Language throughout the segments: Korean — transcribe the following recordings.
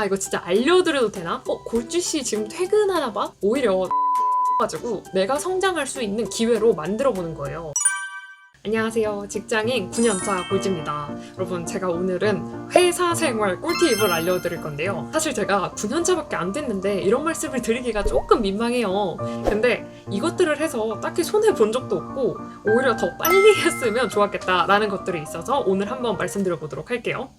이거 진짜 알려드려도 되나? 골주씨 지금 퇴근하나 봐? 오히려 가지고 내가 성장할 수 있는 기회로 만들어보는 거예요. 안녕하세요. 직장인 9년차 골지입니다. 여러분, 제가 오늘은 회사 생활 꿀팁을 알려드릴 건데요. 사실 제가 9년차밖에 안 됐는데 이런 말씀을 드리기가 조금 민망해요. 근데 이것들을 해서 딱히 손해본 적도 없고 오히려 더 빨리 했으면 좋았겠다라는 것들이 있어서 오늘 한번 말씀드려보도록 할게요.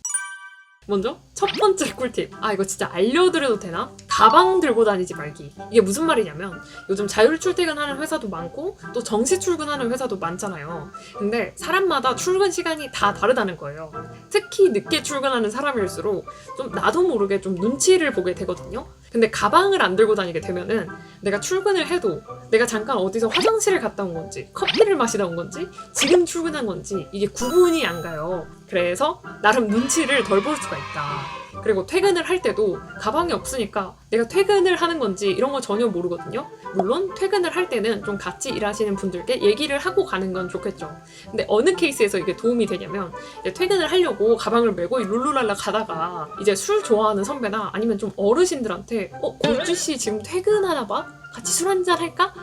먼저 첫 번째 꿀팁. 이거 진짜 알려드려도 되나? 가방 들고 다니지 말기. 이게 무슨 말이냐면 요즘 자율 출퇴근하는 회사도 많고 또 정시 출근하는 회사도 많잖아요. 근데 사람마다 출근 시간이 다 다르다는 거예요. 특히 늦게 출근하는 사람일수록 좀 나도 모르게 좀 눈치를 보게 되거든요. 근데 가방을 안 들고 다니게 되면은 내가 출근을 해도 내가 잠깐 어디서 화장실을 갔다 온 건지 커피를 마시다 온 건지 지금 출근한 건지 이게 구분이 안 가요. 그래서 나름 눈치를 덜 볼 수가 있다. 그리고 퇴근을 할 때도 가방이 없으니까 내가 퇴근을 하는 건지 이런 거 전혀 모르거든요. 물론 퇴근을 할 때는 좀 같이 일하시는 분들께 얘기를 하고 가는 건 좋겠죠. 근데 어느 케이스에서 이게 도움이 되냐면 이제 퇴근을 하려고 가방을 메고 룰루랄라 가다가 이제 술 좋아하는 선배나 아니면 좀 어르신들한테 골주씨 지금 퇴근하나 봐? 같이 술 한잔 할까?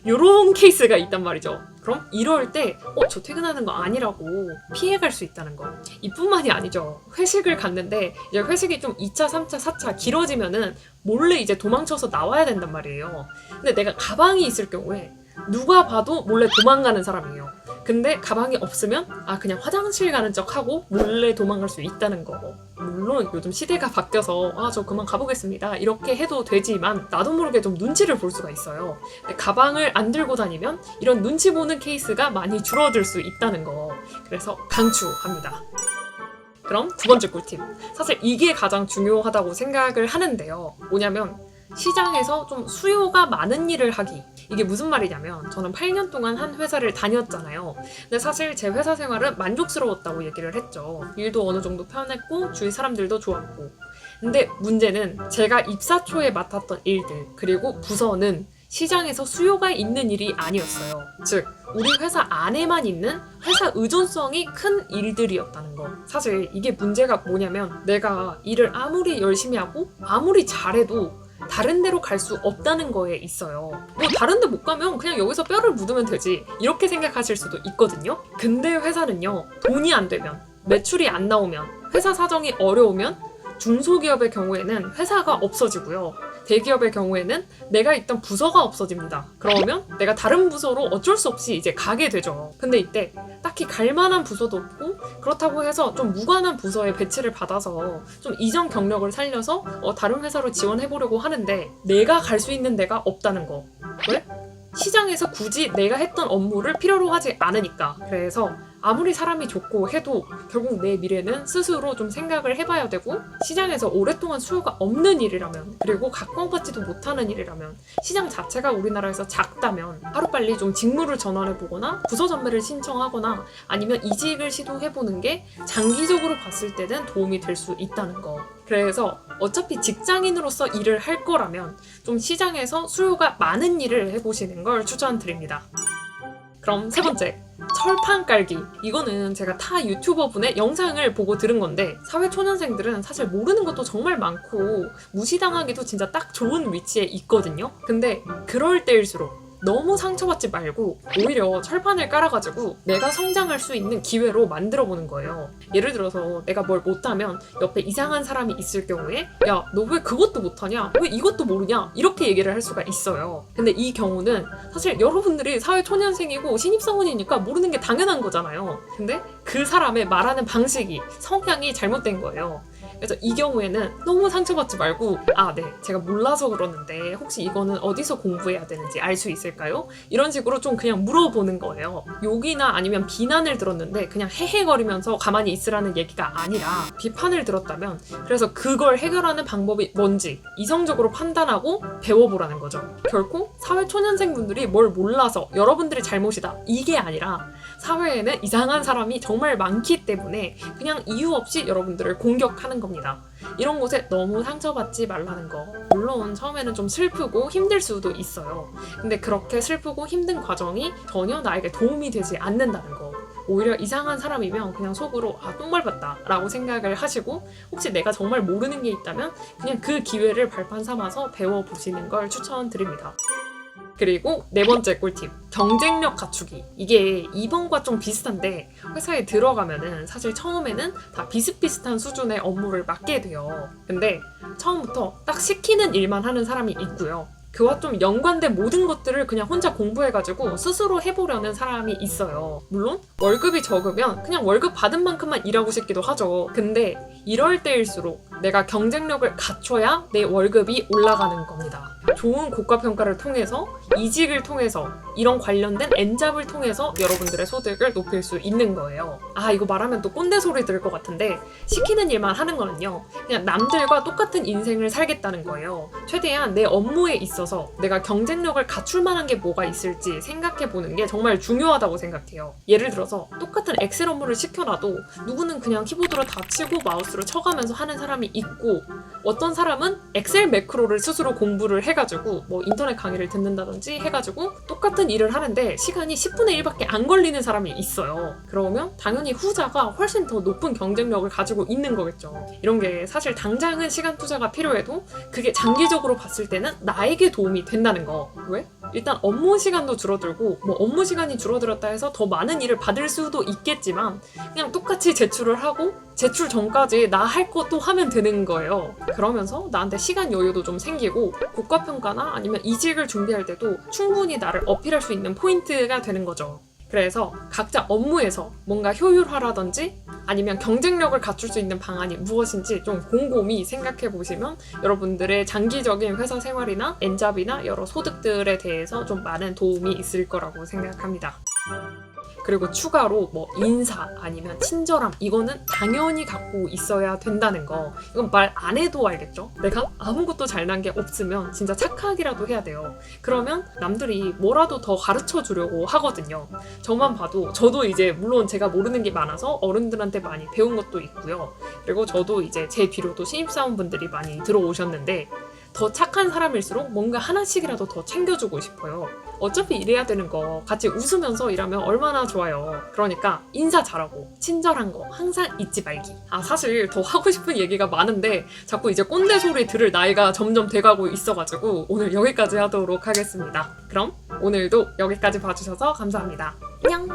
요런 케이스가 있단 말이죠. 그럼 이럴 때 저 퇴근하는 거 아니라고 피해갈 수 있다는 거. 이뿐만이 아니죠. 회식을 갔는데 이제 회식이 좀 2차, 3차, 4차 길어지면은 몰래 이제 도망쳐서 나와야 된단 말이에요. 근데 내가 가방이 있을 경우에 누가 봐도 몰래 도망가는 사람이에요. 근데 가방이 없으면 그냥 화장실 가는 척하고 몰래 도망갈 수 있다는 거. 물론 요즘 시대가 바뀌어서 저 그만 가보겠습니다 이렇게 해도 되지만 나도 모르게 좀 눈치를 볼 수가 있어요. 근데 가방을 안 들고 다니면 이런 눈치 보는 케이스가 많이 줄어들 수 있다는 거. 그래서 강추합니다. 그럼 두 번째 꿀팁. 사실 이게 가장 중요하다고 생각을 하는데요. 뭐냐면 시장에서 좀 수요가 많은 일을 하기. 이게 무슨 말이냐면 저는 8년 동안 한 회사를 다녔잖아요. 근데 사실 제 회사 생활은 만족스러웠다고 얘기를 했죠. 일도 어느 정도 편했고 주위 사람들도 좋았고. 근데 문제는 제가 입사 초에 맡았던 일들 그리고 부서는 시장에서 수요가 있는 일이 아니었어요. 즉 우리 회사 안에만 있는 회사 의존성이 큰 일들이었다는 거. 사실 이게 문제가 뭐냐면 내가 일을 아무리 열심히 하고 아무리 잘해도 다른 데로 갈 수 없다는 거에 있어요. 다른 데 못 가면 그냥 여기서 뼈를 묻으면 되지 이렇게 생각하실 수도 있거든요. 근데 회사는요, 돈이 안 되면, 매출이 안 나오면, 회사 사정이 어려우면 중소기업의 경우에는 회사가 없어지고요. 대기업의 경우에는 내가 있던 부서가 없어집니다. 그러면 내가 다른 부서로 어쩔 수 없이 이제 가게 되죠. 근데 이때 딱히 갈 만한 부서도 없고 그렇다고 해서 좀 무관한 부서에 배치를 받아서 좀 이전 경력을 살려서 다른 회사로 지원해보려고 하는데 내가 갈 수 있는 데가 없다는 거. 왜? 시장에서 굳이 내가 했던 업무를 필요로 하지 않으니까. 그래서 아무리 사람이 좋고 해도 결국 내 미래는 스스로 좀 생각을 해봐야 되고 시장에서 오랫동안 수요가 없는 일이라면 그리고 각광받지도 못하는 일이라면 시장 자체가 우리나라에서 작다면 하루빨리 좀 직무를 전환해보거나 부서 전매를 신청하거나 아니면 이직을 시도해보는 게 장기적으로 봤을 때는 도움이 될 수 있다는 거. 그래서 어차피 직장인으로서 일을 할 거라면 좀 시장에서 수요가 많은 일을 해보시는 걸 추천드립니다. 그럼 세 번째, 철판 깔기. 이거는 제가 타 유튜버분의 영상을 보고 들은 건데 사회초년생들은 사실 모르는 것도 정말 많고 무시당하기도 진짜 딱 좋은 위치에 있거든요. 근데 그럴 때일수록 너무 상처받지 말고 오히려 철판을 깔아가지고 내가 성장할 수 있는 기회로 만들어보는 거예요. 예를 들어서 내가 뭘 못하면 옆에 이상한 사람이 있을 경우에 야, 너 왜 그것도 못하냐? 왜 이것도 모르냐? 이렇게 얘기를 할 수가 있어요. 근데 이 경우는 사실 여러분들이 사회초년생이고 신입사원이니까 모르는 게 당연한 거잖아요. 근데 그 사람의 말하는 방식이, 성향이 잘못된 거예요. 그래서 이 경우에는 너무 상처받지 말고 네, 제가 몰라서 그러는데 혹시 이거는 어디서 공부해야 되는지 알 수 있을까요? 이런 식으로 좀 그냥 물어보는 거예요. 욕이나 아니면 비난을 들었는데 그냥 헤헤거리면서 가만히 있으라는 얘기가 아니라 비판을 들었다면 그래서 그걸 해결하는 방법이 뭔지 이성적으로 판단하고 배워보라는 거죠. 결코 사회초년생분들이 뭘 몰라서 여러분들이 잘못이다 이게 아니라 사회에는 이상한 사람이 정말 많기 때문에 그냥 이유 없이 여러분들을 공격하는 겁니다. 이런 곳에 너무 상처받지 말라는 거. 물론 처음에는 좀 슬프고 힘들 수도 있어요. 근데 그렇게 슬프고 힘든 과정이 전혀 나에게 도움이 되지 않는다는 거. 오히려 이상한 사람이면 그냥 속으로 똥 밟았다 라고 생각을 하시고, 혹시 내가 정말 모르는 게 있다면 그냥 그 기회를 발판 삼아서 배워보시는 걸 추천드립니다. 그리고 네 번째 꿀팁, 경쟁력 갖추기. 이게 2번과 좀 비슷한데, 회사에 들어가면은 사실 처음에는 다 비슷비슷한 수준의 업무를 맡게 돼요. 근데 처음부터 딱 시키는 일만 하는 사람이 있고요. 그와 좀 연관된 모든 것들을 그냥 혼자 공부해가지고 스스로 해보려는 사람이 있어요. 물론 월급이 적으면 그냥 월급 받은 만큼만 일하고 싶기도 하죠. 근데 이럴 때일수록 내가 경쟁력을 갖춰야 내 월급이 올라가는 겁니다. 좋은 고가평가를 통해서, 이직을 통해서, 이런 관련된 엔잡을 통해서 여러분들의 소득을 높일 수 있는 거예요. 이거 말하면 또 꼰대 소리 들을 것 같은데, 시키는 일만 하는 거는요, 그냥 남들과 똑같은 인생을 살겠다는 거예요. 최대한 내 업무에 있어서 내가 경쟁력을 갖출 만한 게 뭐가 있을지 생각해 보는 게 정말 중요하다고 생각해요. 예를 들어서 똑같은 엑셀 업무를 시켜놔도 누구는 그냥 키보드로 다 치고 마우스로 쳐가면서 하는 사람이 있고, 어떤 사람은 엑셀 매크로를 스스로 공부를 해가지고 뭐 인터넷 강의를 듣는다든지 해가지고 똑같은 일을 하는데 시간이 10분의 1밖에 안 걸리는 사람이 있어요. 그러면 당연히 후자가 훨씬 더 높은 경쟁력을 가지고 있는 거겠죠. 이런 게 사실 당장은 시간 투자가 필요해도 그게 장기적으로 봤을 때는 나에게 도움이 된다는 거. 왜? 일단 업무 시간도 줄어들고, 뭐 업무 시간이 줄어들었다 해서 더 많은 일을 받을 수도 있겠지만 그냥 똑같이 제출을 하고 제출 전까지 나 할 것도 하면 되는 거예요. 그러면서 나한테 시간 여유도 좀 생기고, 국가평가나 아니면 이직을 준비할 때도 충분히 나를 어필할 수 있는 포인트가 되는 거죠. 그래서 각자 업무에서 뭔가 효율화라든지 아니면 경쟁력을 갖출 수 있는 방안이 무엇인지 좀 곰곰이 생각해 보시면 여러분들의 장기적인 회사 생활이나 엔잡이나 여러 소득들에 대해서 좀 많은 도움이 있을 거라고 생각합니다. 그리고 추가로 뭐 인사 아니면 친절함, 이거는 당연히 갖고 있어야 된다는 거. 이건 말 안 해도 알겠죠? 내가 아무것도 잘난 게 없으면 진짜 착하기라도 해야 돼요. 그러면 남들이 뭐라도 더 가르쳐 주려고 하거든요. 저만 봐도, 저도 이제 물론 제가 모르는 게 많아서 어른들한테 많이 배운 것도 있고요. 그리고 저도 이제 제 뒤로도 신입사원분들이 많이 들어오셨는데, 더 착한 사람일수록 뭔가 하나씩이라도 더 챙겨주고 싶어요. 어차피 일해야 되는 거 같이 웃으면서 일하면 얼마나 좋아요. 그러니까 인사 잘하고 친절한 거 항상 잊지 말기. 사실 더 하고 싶은 얘기가 많은데 자꾸 이제 꼰대 소리 들을 나이가 점점 돼가고 있어가지고 오늘 여기까지 하도록 하겠습니다. 그럼 오늘도 여기까지 봐주셔서 감사합니다. 안녕!